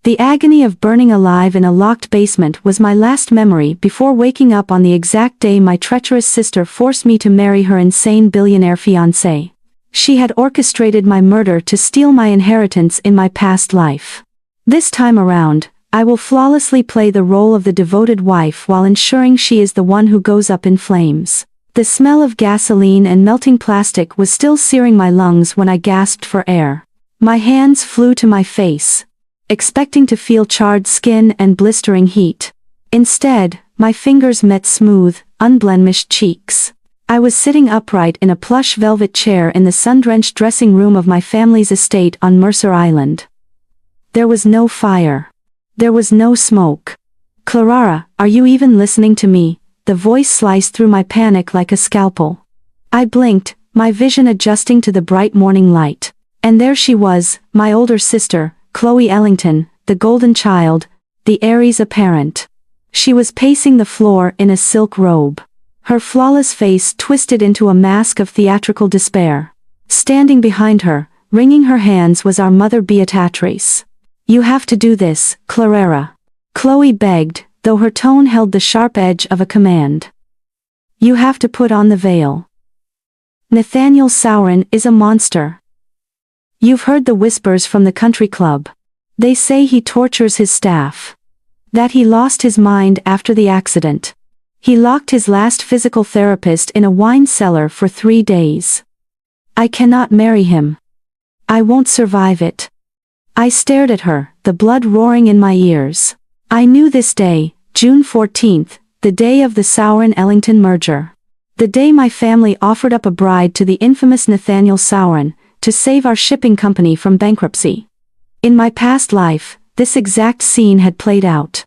The agony of burning alive in a locked basement was my last memory before waking up on the exact day my treacherous sister forced me to marry her insane billionaire fiancé. She had orchestrated my murder to steal my inheritance in my past life. This time around, I will flawlessly play the role of the devoted wife while ensuring she is the one who goes up in flames. The smell of gasoline and melting plastic was still searing my lungs when I gasped for air. My hands flew to my face, expecting to feel charred skin and blistering heat. Instead, my fingers met smooth, unblemished cheeks. I was sitting upright in a plush velvet chair in the sun-drenched dressing room of my family's estate on Mercer Island. There was no fire. There was no smoke. "Clara, are you even listening to me?" The voice sliced through my panic like a scalpel. I blinked, my vision adjusting to the bright morning light. And there she was, my older sister, Chloe Ellington, the golden child, the Aries apparent. She was pacing the floor in a silk robe. Her flawless face twisted into a mask of theatrical despair. Standing behind her, wringing her hands was our mother Beatrice. "You have to do this, Clara," Chloe begged, though her tone held the sharp edge of a command. "You have to put on the veil. Nathaniel Saurin is a monster. You've heard the whispers from the country club. They say he tortures his staff. That he lost his mind after the accident. He locked his last physical therapist in a wine cellar for 3 days. I cannot marry him. I won't survive it." I stared at her, the blood roaring in my ears. I knew this day, June 14th, the day of the Saurin-Ellington merger. The day my family offered up a bride to the infamous Nathaniel Saurin, to save our shipping company from bankruptcy. In my past life, this exact scene had played out.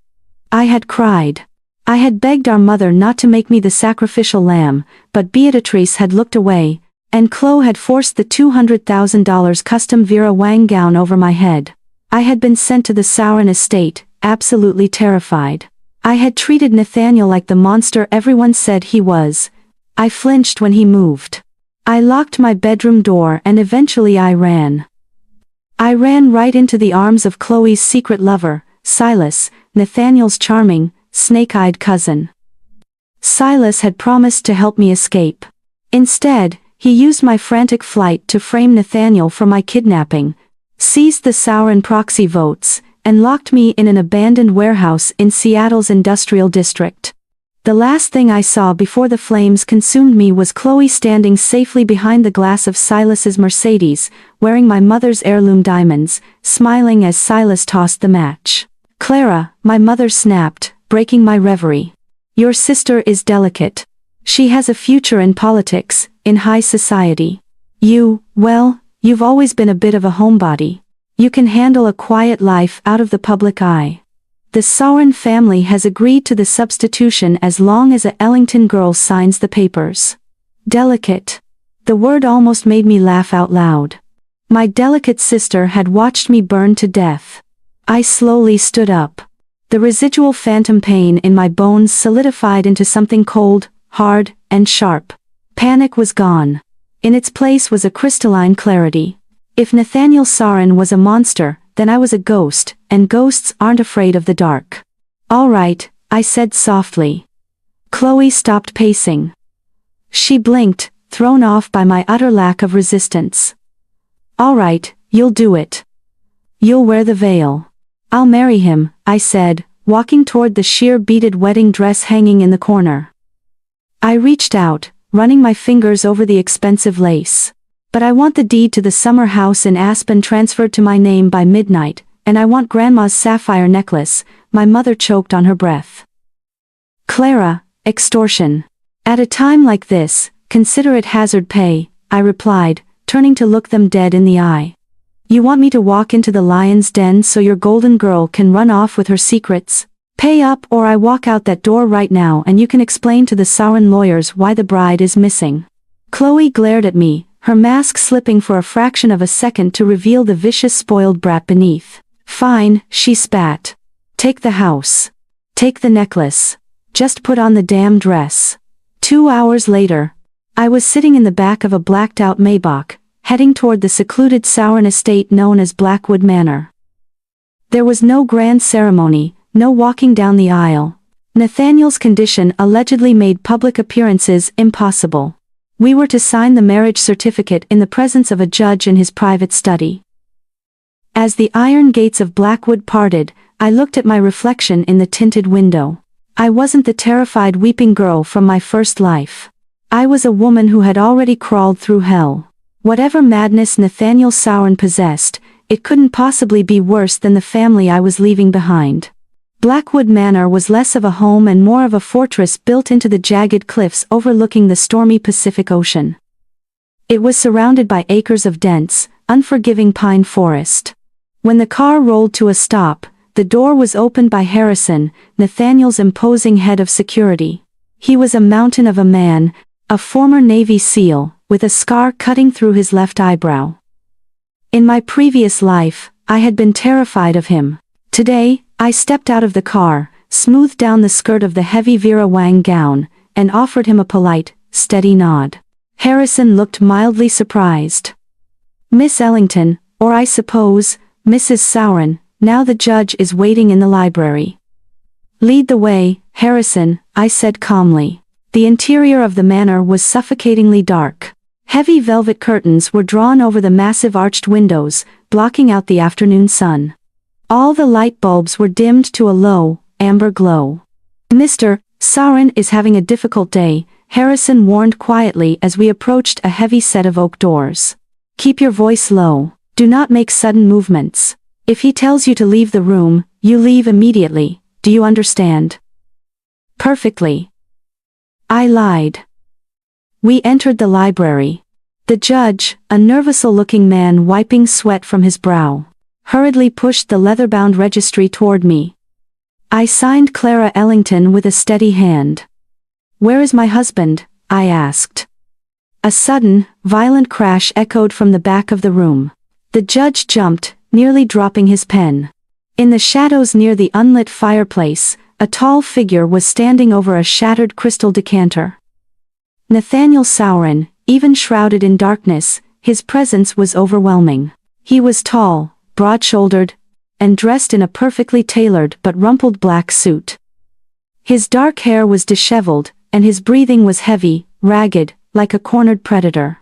I had cried. I had begged our mother not to make me the sacrificial lamb, but Beatrice had looked away, and Chloe had forced the $200,000 custom Vera Wang gown over my head. I had been sent to the Saurin estate, absolutely terrified. I had treated Nathaniel like the monster everyone said he was. I flinched when he moved. I locked my bedroom door and eventually I ran. I ran right into the arms of Chloe's secret lover, Silas, Nathaniel's charming, snake-eyed cousin. Silas had promised to help me escape. Instead, he used my frantic flight to frame Nathaniel for my kidnapping, seized the Saurin proxy votes, and locked me in an abandoned warehouse in Seattle's industrial district. The last thing I saw before the flames consumed me was Chloe standing safely behind the glass of Silas's Mercedes, wearing my mother's heirloom diamonds, smiling as Silas tossed the match. "Clara," my mother snapped, breaking my reverie. "Your sister is delicate. She has a future in politics, in high society. You've always been a bit of a homebody. You can handle a quiet life out of the public eye. The Saurin family has agreed to the substitution as long as a Ellington girl signs the papers." Delicate. The word almost made me laugh out loud. My delicate sister had watched me burn to death. I slowly stood up. The residual phantom pain in my bones solidified into something cold, hard, and sharp. Panic was gone. In its place was a crystalline clarity. If Nathaniel Saurin was a monster, then I was a ghost, and ghosts aren't afraid of the dark. "All right," I said softly. Chloe stopped pacing. She blinked, thrown off by my utter lack of resistance. "All right, you'll do it. You'll wear the veil." "I'll marry him," I said, walking toward the sheer beaded wedding dress hanging in the corner. I reached out, running my fingers over the expensive lace. "But I want the deed to the summer house in Aspen transferred to my name by midnight, and I want Grandma's sapphire necklace," my mother choked on her breath. "Clara, extortion. At a time like this, consider it hazard pay," I replied, turning to look them dead in the eye. "You want me to walk into the lion's den so your golden girl can run off with her secrets? Pay up or I walk out that door right now and you can explain to the Saurin lawyers why the bride is missing." Chloe glared at me, her mask slipping for a fraction of a second to reveal the vicious spoiled brat beneath. "Fine," she spat. "Take the house. Take the necklace. Just put on the damn dress." 2 hours later, I was sitting in the back of a blacked-out Maybach, heading toward the secluded Saurin estate known as Blackwood Manor. There was no grand ceremony, no walking down the aisle. Nathaniel's condition allegedly made public appearances impossible. We were to sign the marriage certificate in the presence of a judge in his private study. As the iron gates of Blackwood parted, I looked at my reflection in the tinted window. I wasn't the terrified weeping girl from my first life. I was a woman who had already crawled through hell. Whatever madness Nathaniel Sauron possessed, it couldn't possibly be worse than the family I was leaving behind. Blackwood Manor was less of a home and more of a fortress built into the jagged cliffs overlooking the stormy Pacific Ocean. It was surrounded by acres of dense, unforgiving pine forest. When the car rolled to a stop, the door was opened by Harrison, Nathaniel's imposing head of security. He was a mountain of a man, a former Navy SEAL, with a scar cutting through his left eyebrow. In my previous life, I had been terrified of him. Today, I stepped out of the car, smoothed down the skirt of the heavy Vera Wang gown, and offered him a polite, steady nod. Harrison looked mildly surprised. "Miss Ellington, or I suppose, Mrs. Sauron, now the judge is waiting in the library." "Lead the way, Harrison," I said calmly. The interior of the manor was suffocatingly dark. Heavy velvet curtains were drawn over the massive arched windows, blocking out the afternoon sun. All the light bulbs were dimmed to a low, amber glow. "Mr. Sauron is having a difficult day," Harrison warned quietly as we approached a heavy set of oak doors. "Keep your voice low. Do not make sudden movements. If he tells you to leave the room, you leave immediately. Do you understand?" "Perfectly." I lied. We entered the library. The judge, a nervous-looking man wiping sweat from his brow, hurriedly pushed the leather-bound registry toward me. I signed Clara Ellington with a steady hand. "Where is my husband?" I asked. A sudden, violent crash echoed from the back of the room. The judge jumped, nearly dropping his pen. In the shadows near the unlit fireplace, a tall figure was standing over a shattered crystal decanter. Nathaniel Sauron, even shrouded in darkness, his presence was overwhelming. He was tall, broad-shouldered, and dressed in a perfectly tailored but rumpled black suit. His dark hair was disheveled, and his breathing was heavy, ragged, like a cornered predator.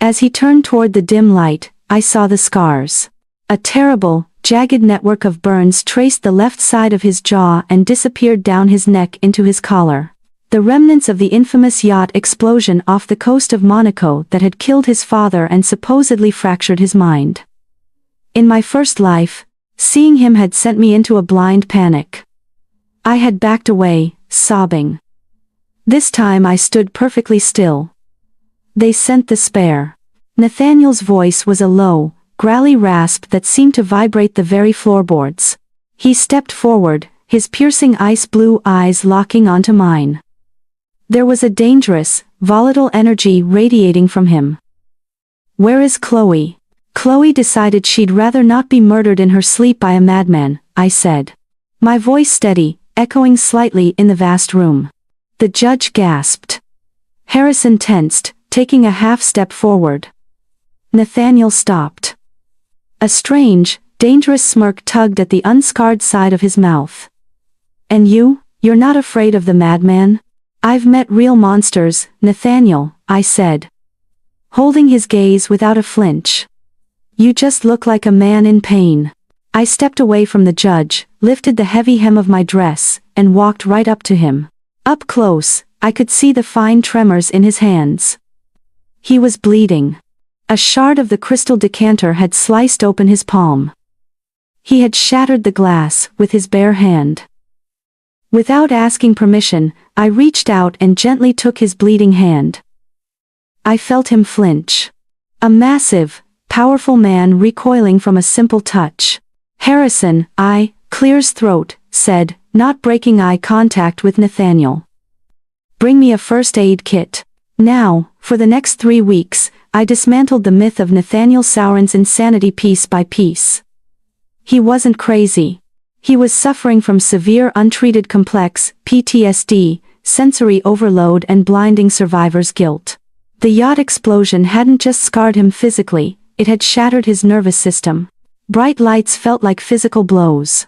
As he turned toward the dim light, I saw the scars. A terrible, jagged network of burns traced the left side of his jaw and disappeared down his neck into his collar. The remnants of the infamous yacht explosion off the coast of Monaco that had killed his father and supposedly fractured his mind. In my first life, seeing him had sent me into a blind panic. I had backed away, sobbing. This time I stood perfectly still. "They sent the spare." Nathaniel's voice was a low, growly rasp that seemed to vibrate the very floorboards. He stepped forward, his piercing ice-blue eyes locking onto mine. There was a dangerous, volatile energy radiating from him. "Where is Chloe?" "Chloe decided she'd rather not be murdered in her sleep by a madman," I said. My voice steady, echoing slightly in the vast room. The judge gasped. Harrison tensed, taking a half-step forward. Nathaniel stopped. A strange, dangerous smirk tugged at the unscarred side of his mouth. "And you're not afraid of the madman?" "I've met real monsters, Nathaniel," I said, holding his gaze without a flinch. "You just look like a man in pain." I stepped away from the judge, lifted the heavy hem of my dress, and walked right up to him. Up close, I could see the fine tremors in his hands. He was bleeding. A shard of the crystal decanter had sliced open his palm. He had shattered the glass with his bare hand. Without asking permission, I reached out and gently took his bleeding hand. I felt him flinch. A massive, powerful man recoiling from a simple touch. "Harrison," clears throat, said, not breaking eye contact with Nathaniel. "Bring me a first aid kit." Now, for the next 3 weeks, I dismantled the myth of Nathaniel Sauron's insanity piece by piece. He wasn't crazy. He was suffering from severe untreated complex PTSD, sensory overload and blinding survivor's guilt. The yacht explosion hadn't just scarred him physically, it had shattered his nervous system. Bright lights felt like physical blows.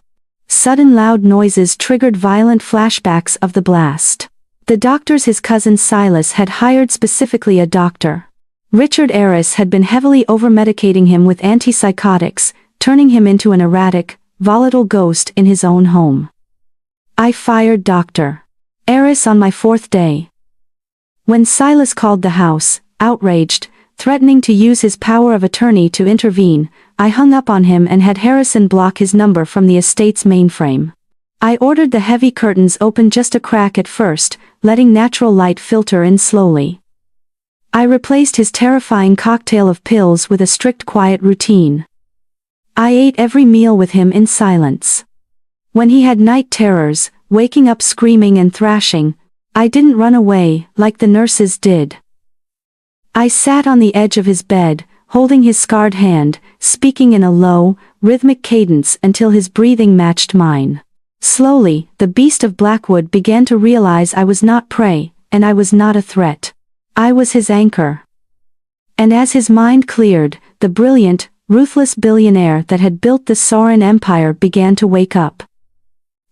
Sudden loud noises triggered violent flashbacks of the blast. The doctors his cousin Silas had hired, specifically a doctor. Richard Aris, had been heavily overmedicating him with antipsychotics, turning him into an erratic, volatile ghost in his own home. I fired Dr. Aris on my 4th day. When Silas called the house, outraged, threatening to use his power of attorney to intervene, I hung up on him and had Harrison block his number from the estate's mainframe. I ordered the heavy curtains open just a crack at first, letting natural light filter in slowly. I replaced his terrifying cocktail of pills with a strict quiet routine. I ate every meal with him in silence. When he had night terrors, waking up screaming and thrashing, I didn't run away like the nurses did. I sat on the edge of his bed, holding his scarred hand, speaking in a low, rhythmic cadence until his breathing matched mine. Slowly, the beast of Blackwood began to realize I was not prey, and I was not a threat. I was his anchor. And as his mind cleared, the brilliant, ruthless billionaire that had built the Sauron Empire began to wake up.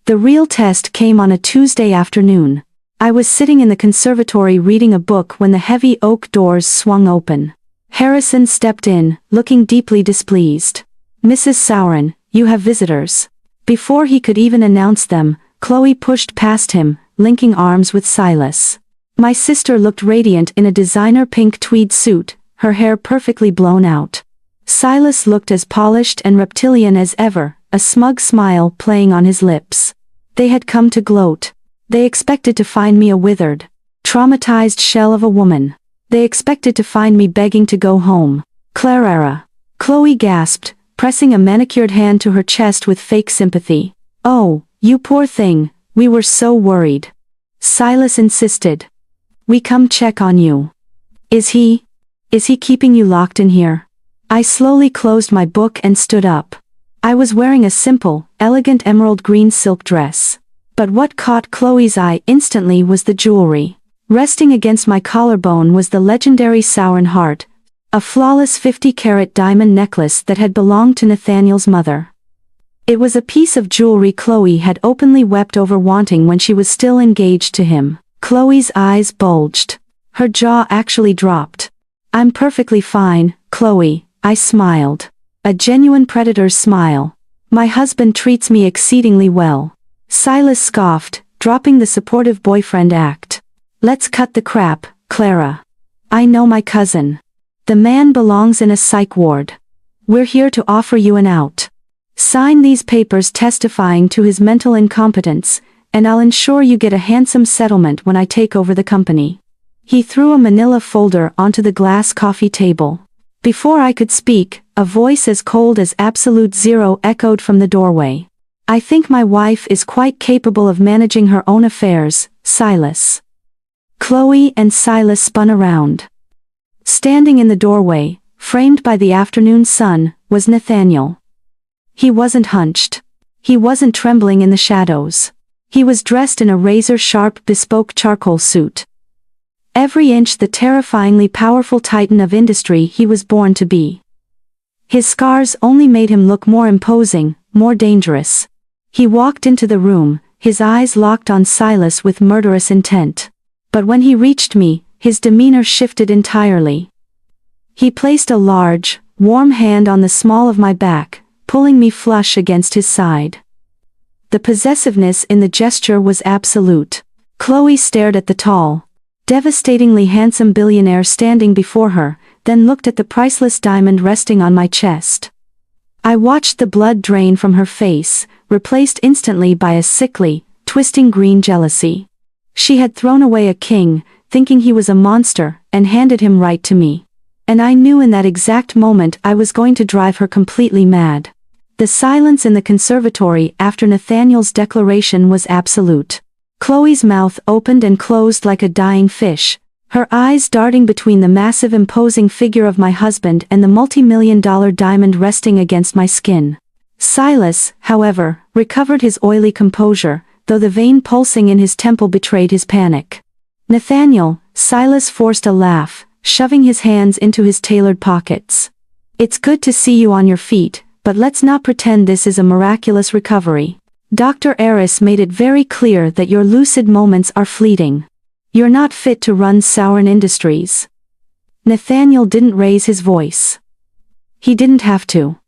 The real test came on a Tuesday afternoon. I was sitting in the conservatory reading a book when the heavy oak doors swung open. Harrison stepped in, looking deeply displeased. "Mrs. Sauron, you have visitors." Before he could even announce them, Chloe pushed past him, linking arms with Silas. My sister looked radiant in a designer pink tweed suit, her hair perfectly blown out. Silas looked as polished and reptilian as ever, a smug smile playing on his lips. They had come to gloat. They expected to find me a withered, traumatized shell of a woman. They expected to find me begging to go home. "Clara," Chloe gasped, pressing a manicured hand to her chest with fake sympathy. "Oh, you poor thing, we were so worried." Silas insisted. "We come check on you." Is he keeping you locked in here?" I slowly closed my book and stood up. I was wearing a simple, elegant emerald green silk dress. But what caught Chloe's eye instantly was the jewelry. Resting against my collarbone was the legendary Sauron heart, a flawless 50-carat diamond necklace that had belonged to Nathaniel's mother. It was a piece of jewelry Chloe had openly wept over wanting when she was still engaged to him. Chloe's eyes bulged. Her jaw actually dropped. "I'm perfectly fine, Chloe," I smiled. A genuine predator's smile. "My husband treats me exceedingly well." Silas scoffed, dropping the supportive boyfriend act. "Let's cut the crap, Clara. I know my cousin. The man belongs in a psych ward. We're here to offer you an out. Sign these papers testifying to his mental incompetence, and I'll ensure you get a handsome settlement when I take over the company." He threw a manila folder onto the glass coffee table. Before I could speak, a voice as cold as absolute zero echoed from the doorway. "I think my wife is quite capable of managing her own affairs, Silas." Chloe and Silas spun around. Standing in the doorway, framed by the afternoon sun, was Nathaniel. He wasn't hunched. He wasn't trembling in the shadows. He was dressed in a razor-sharp bespoke charcoal suit. Every inch the terrifyingly powerful titan of industry he was born to be. His scars only made him look more imposing, more dangerous. He walked into the room, his eyes locked on Silas with murderous intent. But when he reached me, his demeanor shifted entirely. He placed a large, warm hand on the small of my back, pulling me flush against his side. The possessiveness in the gesture was absolute. Chloe stared at the tall, devastatingly handsome billionaire standing before her, then looked at the priceless diamond resting on my chest. I watched the blood drain from her face, replaced instantly by a sickly, twisting green jealousy. She had thrown away a king, thinking he was a monster, and handed him right to me. And I knew in that exact moment I was going to drive her completely mad. The silence in the conservatory after Nathaniel's declaration was absolute. Chloe's mouth opened and closed like a dying fish, her eyes darting between the massive imposing figure of my husband and the multi-million-dollar diamond resting against my skin. Silas, however, recovered his oily composure, though the vein pulsing in his temple betrayed his panic. "Nathaniel," Silas forced a laugh, shoving his hands into his tailored pockets. "It's good to see you on your feet, but let's not pretend this is a miraculous recovery. Dr. Eris made it very clear that your lucid moments are fleeting. You're not fit to run Sauron Industries. Nathaniel didn't raise his voice. He didn't have to.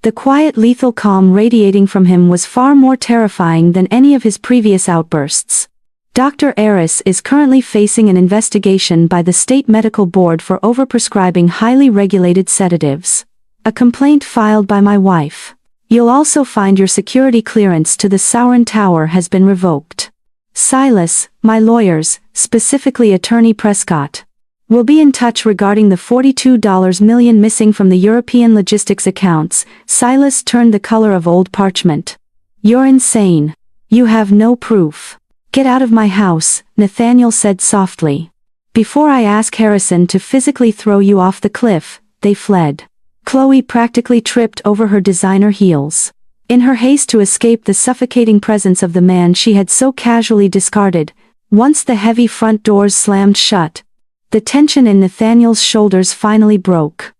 The quiet lethal calm radiating from him was far more terrifying than any of his previous outbursts. Dr. Eris is currently facing an investigation by the State Medical Board for overprescribing highly regulated sedatives. A complaint filed by my wife. You'll also find your security clearance to the Sauron Tower has been revoked. Silas, my lawyers, specifically Attorney Prescott, will be in touch regarding the $42 million missing from the European logistics accounts. Silas turned the color of old parchment. You're insane. You have no proof. Get out of my house, Nathaniel said softly. Before I ask Harrison to physically throw you off the cliff, they fled. Chloe practically tripped over her designer heels. In her haste to escape the suffocating presence of the man she had so casually discarded, once the heavy front doors slammed shut, the tension in Nathaniel's shoulders finally broke.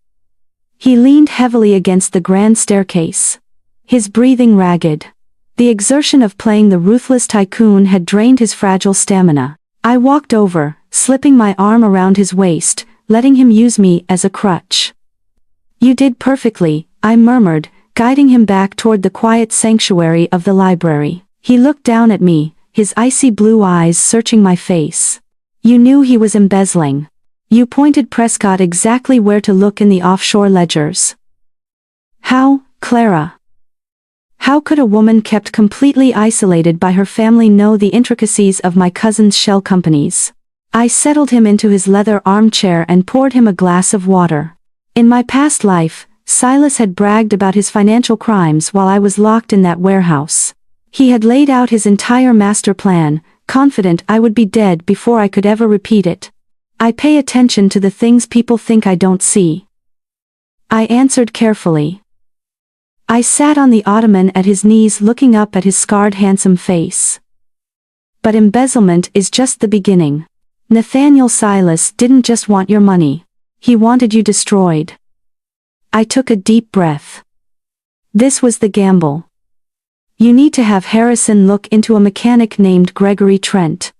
He leaned heavily against the grand staircase. His breathing ragged. The exertion of playing the ruthless tycoon had drained his fragile stamina. I walked over, slipping my arm around his waist, letting him use me as a crutch. You did perfectly, I murmured, guiding him back toward the quiet sanctuary of the library. He looked down at me, his icy blue eyes searching my face. You knew he was embezzling. You pointed Prescott exactly where to look in the offshore ledgers. How, Clara? How could a woman kept completely isolated by her family know the intricacies of my cousin's shell companies? I settled him into his leather armchair and poured him a glass of water. In my past life, Silas had bragged about his financial crimes while I was locked in that warehouse. He had laid out his entire master plan, confident I would be dead before I could ever repeat it. I pay attention to the things people think I don't see. I answered carefully. I sat on the ottoman at his knees looking up at his scarred handsome face. But embezzlement is just the beginning. Nathaniel Silas didn't just want your money. He wanted you destroyed. I took a deep breath. This was the gamble. You need to have Harrison look into a mechanic named Gregory Trent.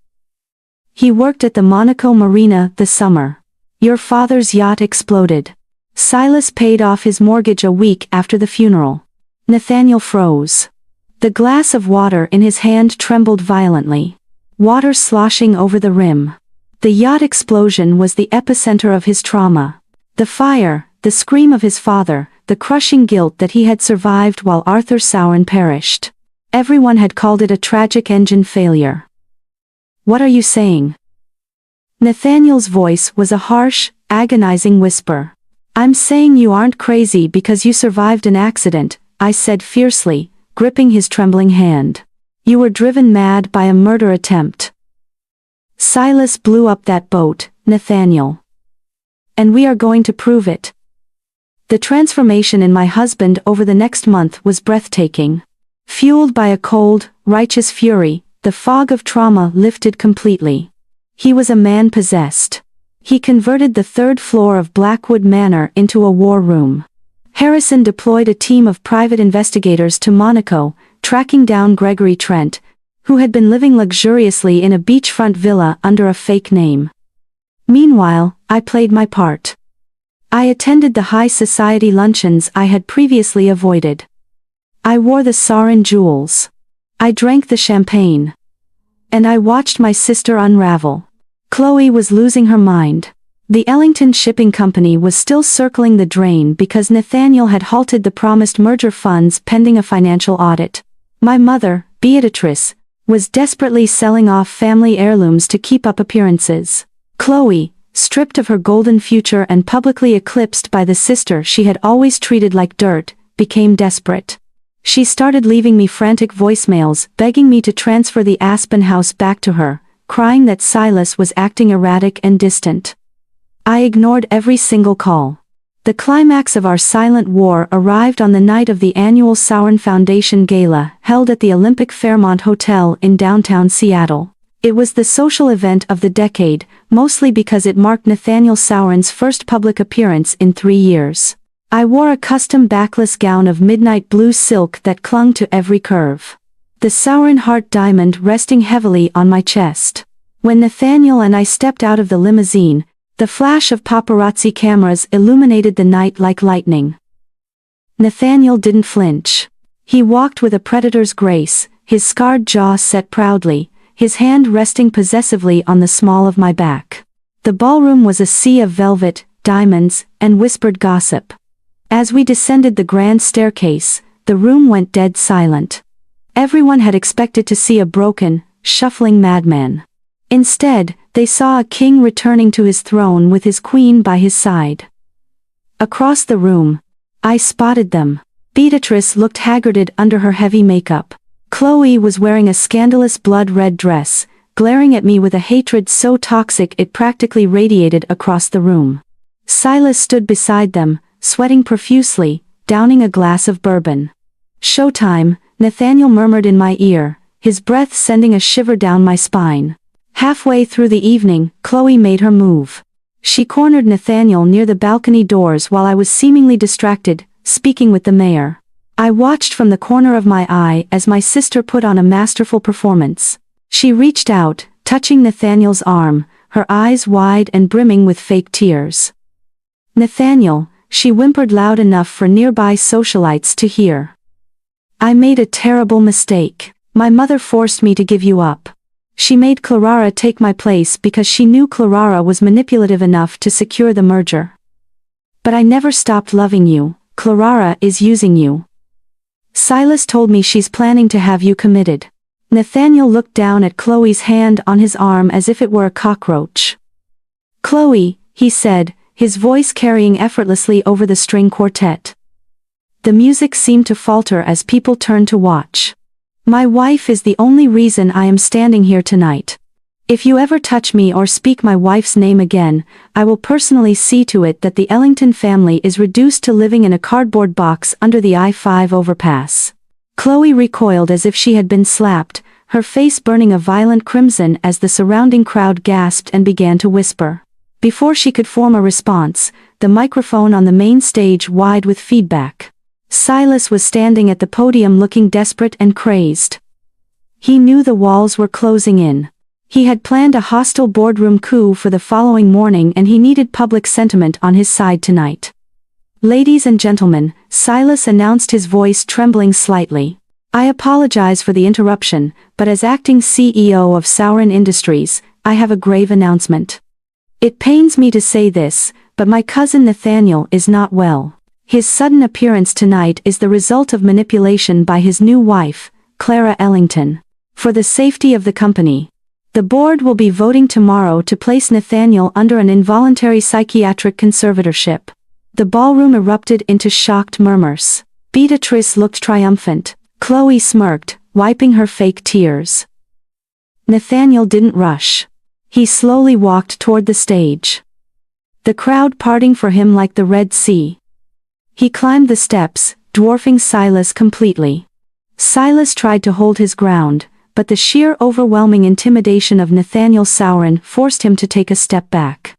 He worked at the Monaco Marina this summer. Your father's yacht exploded. Silas paid off his mortgage a week after the funeral. Nathaniel froze. The glass of water in his hand trembled violently. Water sloshing over the rim. The yacht explosion was the epicenter of his trauma. The fire, the scream of his father, the crushing guilt that he had survived while Arthur Sauron perished. Everyone had called it a tragic engine failure. What are you saying? Nathaniel's voice was a harsh, agonizing whisper. I'm saying you aren't crazy because you survived an accident, I said fiercely, gripping his trembling hand. You were driven mad by a murder attempt. Silas blew up that boat, Nathaniel. And we are going to prove it. The transformation in my husband over the next month was breathtaking. Fueled by a cold, righteous fury, the fog of trauma lifted completely. He was a man possessed. He converted the third floor of Blackwood Manor into a war room. Harrison deployed a team of private investigators to Monaco, tracking down Gregory Trent, who had been living luxuriously in a beachfront villa under a fake name. Meanwhile, I played my part. I attended the high society luncheons I had previously avoided. I wore the Sauron jewels. I drank the champagne. And I watched my sister unravel. Chloe was losing her mind. The Ellington Shipping Company was still circling the drain because Nathaniel had halted the promised merger funds pending a financial audit. My mother, Beatrice, was desperately selling off family heirlooms to keep up appearances. Chloe, stripped of her golden future and publicly eclipsed by the sister she had always treated like dirt, became desperate. She started leaving me frantic voicemails begging me to transfer the Aspen house back to her, crying that Silas was acting erratic and distant. I ignored every single call. The climax of our silent war arrived on the night of the annual Sauron Foundation Gala held at the Olympic Fairmont Hotel in downtown Seattle. It was the social event of the decade, mostly because it marked Nathaniel Sauron's first public appearance in 3 years. I wore a custom backless gown of midnight blue silk that clung to every curve. The Sauron heart diamond resting heavily on my chest. When Nathaniel and I stepped out of the limousine, the flash of paparazzi cameras illuminated the night like lightning. Nathaniel didn't flinch. He walked with a predator's grace, his scarred jaw set proudly, his hand resting possessively on the small of my back. The ballroom was a sea of velvet, diamonds, and whispered gossip. As we descended the grand staircase, the room went dead silent. Everyone had expected to see a broken, shuffling madman. Instead, they saw a king returning to his throne with his queen by his side. Across the room, I spotted them. Beatrice looked haggarded under her heavy makeup. Chloe was wearing a scandalous blood-red dress, glaring at me with a hatred so toxic it practically radiated across the room. Silas stood beside them, sweating profusely, downing a glass of bourbon. "Showtime," Nathaniel murmured in my ear, his breath sending a shiver down my spine. Halfway through the evening, Chloe made her move. She cornered Nathaniel near the balcony doors while I was seemingly distracted, speaking with the mayor. I watched from the corner of my eye as my sister put on a masterful performance. She reached out, touching Nathaniel's arm, her eyes wide and brimming with fake tears. "Nathaniel," she whimpered loud enough for nearby socialites to hear. "I made a terrible mistake. My mother forced me to give you up. She made Clara take my place because she knew Clara was manipulative enough to secure the merger. But I never stopped loving you. Clara is using you. Silas told me she's planning to have you committed." Nathaniel looked down at Chloe's hand on his arm as if it were a cockroach. "Chloe," he said, his voice carrying effortlessly over the string quartet. The music seemed to falter as people turned to watch. "My wife is the only reason I am standing here tonight. If you ever touch me or speak my wife's name again, I will personally see to it that the Ellington family is reduced to living in a cardboard box under the I-5 overpass." Chloe recoiled as if she had been slapped, her face burning a violent crimson as the surrounding crowd gasped and began to whisper. Before she could form a response, the microphone on the main stage wide with feedback. Silas was standing at the podium looking desperate and crazed. He knew the walls were closing in. He had planned a hostile boardroom coup for the following morning and he needed public sentiment on his side tonight. "Ladies and gentlemen," Silas announced, his voice trembling slightly. "I apologize for the interruption, but as acting CEO of Sauron Industries, I have a grave announcement. It pains me to say this, but my cousin Nathaniel is not well. His sudden appearance tonight is the result of manipulation by his new wife, Clara Ellington. For the safety of the company, the board will be voting tomorrow to place Nathaniel under an involuntary psychiatric conservatorship." The ballroom erupted into shocked murmurs. Beatrice looked triumphant. Chloe smirked, wiping her fake tears. Nathaniel didn't rush. He slowly walked toward the stage, the crowd parting for him like the Red Sea. He climbed the steps, dwarfing Silas completely. Silas tried to hold his ground, but the sheer overwhelming intimidation of Nathaniel Sauron forced him to take a step back.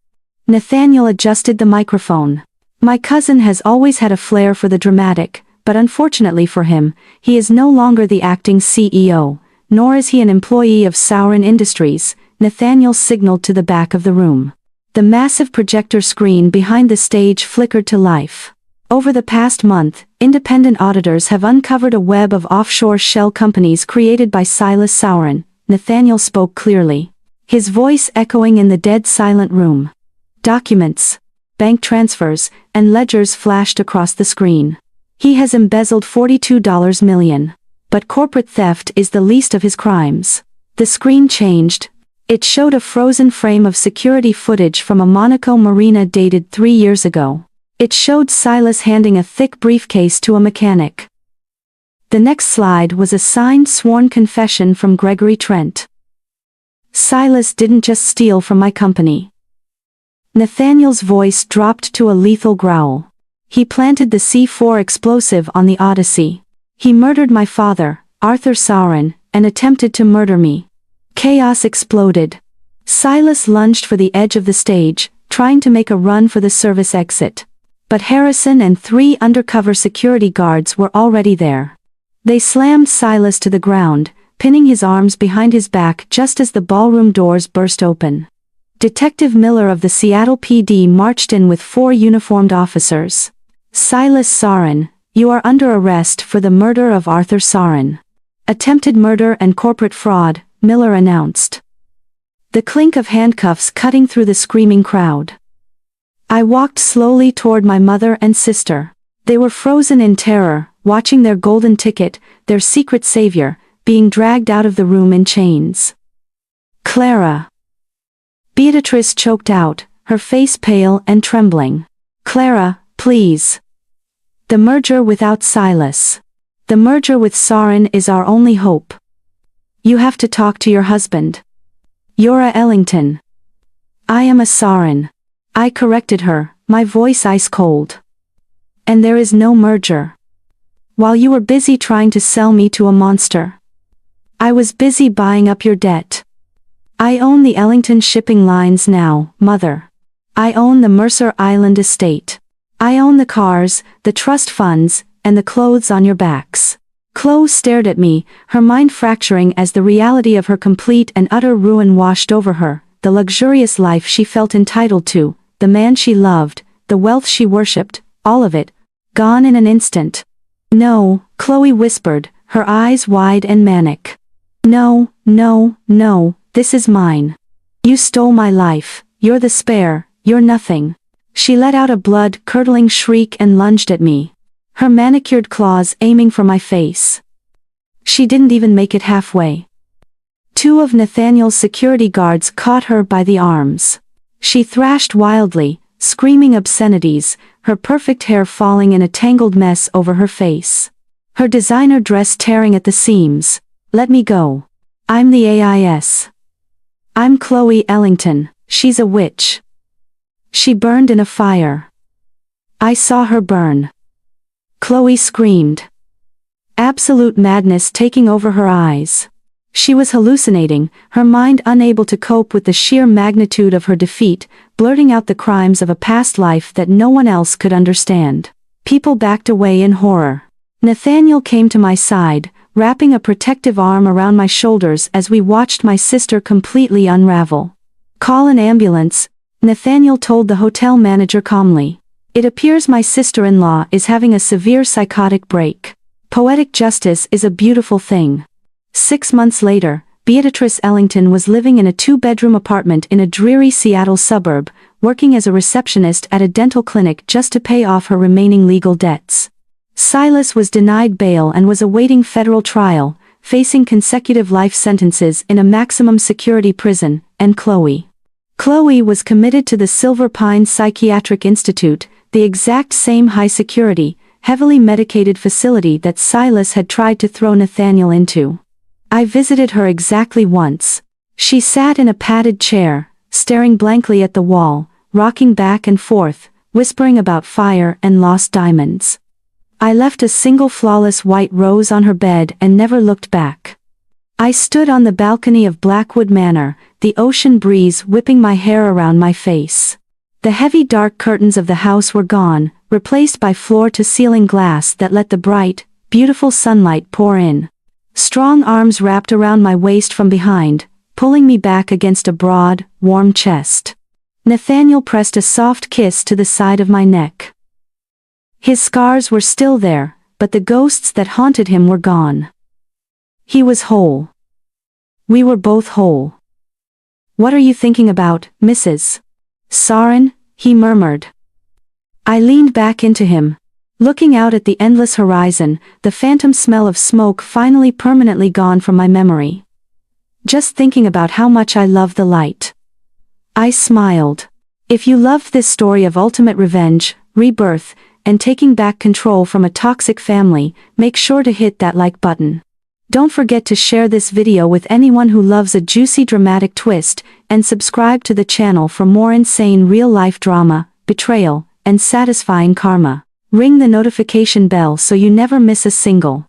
Nathaniel adjusted the microphone. "My cousin has always had a flair for the dramatic, but unfortunately for him, he is no longer the acting CEO, nor is he an employee of Sauron Industries," Nathaniel signaled to the back of the room. The massive projector screen behind the stage flickered to life. Over the past month, independent auditors have uncovered a web of offshore shell companies created by Silas Sauron, Nathaniel spoke clearly, his voice echoing in the dead silent room. Documents, bank transfers, and ledgers flashed across the screen. "He has embezzled $42 million. But corporate theft is the least of his crimes." The screen changed. It showed a frozen frame of security footage from a Monaco marina dated 3 years ago. It showed Silas handing a thick briefcase to a mechanic. The next slide was a signed sworn confession from Gregory Trent. "Silas didn't just steal from my company." Nathaniel's voice dropped to a lethal growl. "He planted the C4 explosive on the Odyssey. He murdered my father, Arthur Sauron, and attempted to murder me." Chaos exploded. Silas lunged for the edge of the stage, trying to make a run for the service exit. But Harrison and 3 undercover security guards were already there. They slammed Silas to the ground, pinning his arms behind his back just as the ballroom doors burst open. Detective Miller of the Seattle PD marched in with 4 uniformed officers. "Silas Sarin, you are under arrest for the murder of Arthur Sarin. Attempted murder and corporate fraud," Miller announced. The clink of handcuffs cutting through the screaming crowd. I walked slowly toward my mother and sister. They were frozen in terror, watching their golden ticket, their secret savior, being dragged out of the room in chains. "Clara." Beatrice choked out, her face pale and trembling. "Clara, please. The merger without Silas. The merger with Sarin is our only hope. You have to talk to your husband. You're a Ellington." "I am a Sarin," I corrected her, my voice ice cold. "And there is no merger. While you were busy trying to sell me to a monster, I was busy buying up your debt. I own the Ellington shipping lines now, Mother. I own the Mercer Island estate. I own the cars, the trust funds, and the clothes on your backs." Chloe stared at me, her mind fracturing as the reality of her complete and utter ruin washed over her, the luxurious life she felt entitled to, the man she loved, the wealth she worshipped, all of it, gone in an instant. "No," Chloe whispered, her eyes wide and manic. "No, no, no, this is mine. You stole my life, you're the spare, you're nothing." She let out a blood-curdling shriek and lunged at me, her manicured claws aiming for my face. She didn't even make it halfway. 2 of Nathaniel's security guards caught her by the arms. She thrashed wildly, screaming obscenities, her perfect hair falling in a tangled mess over her face. Her designer dress tearing at the seams. "Let me go. I'm the AIS. I'm Chloe Ellington, she's a witch. She burned in a fire. I saw her burn." Chloe screamed. Absolute madness taking over her eyes. She was hallucinating, her mind unable to cope with the sheer magnitude of her defeat, blurting out the crimes of a past life that no one else could understand. People backed away in horror. Nathaniel came to my side, wrapping a protective arm around my shoulders as we watched my sister completely unravel. "Call an ambulance," Nathaniel told the hotel manager calmly. "It appears my sister-in-law is having a severe psychotic break. Poetic justice is a beautiful thing." 6 months later, Beatrice Ellington was living in a 2-bedroom apartment in a dreary Seattle suburb, working as a receptionist at a dental clinic just to pay off her remaining legal debts. Silas was denied bail and was awaiting federal trial, facing consecutive life sentences in a maximum security prison, and Chloe was committed to the Silver Pines Psychiatric Institute, the exact same high-security, heavily medicated facility that Silas had tried to throw Nathaniel into. I visited her exactly once. She sat in a padded chair, staring blankly at the wall, rocking back and forth, whispering about fire and lost diamonds. I left a single flawless white rose on her bed and never looked back. I stood on the balcony of Blackwood Manor, the ocean breeze whipping my hair around my face. The heavy dark curtains of the house were gone, replaced by floor-to-ceiling glass that let the bright, beautiful sunlight pour in. Strong arms wrapped around my waist from behind, pulling me back against a broad, warm chest. Nathaniel pressed a soft kiss to the side of my neck. His scars were still there, but the ghosts that haunted him were gone. He was whole. We were both whole. "What are you thinking about, Mrs. Sarin?" he murmured. I leaned back into him. Looking out at the endless horizon, the phantom smell of smoke finally permanently gone from my memory. "Just thinking about how much I love the light." I smiled. If you loved this story of ultimate revenge, rebirth, and taking back control from a toxic family, make sure to hit that like button. Don't forget to share this video with anyone who loves a juicy dramatic twist, and subscribe to the channel for more insane real-life drama, betrayal, and satisfying karma. Ring the notification bell so you never miss a single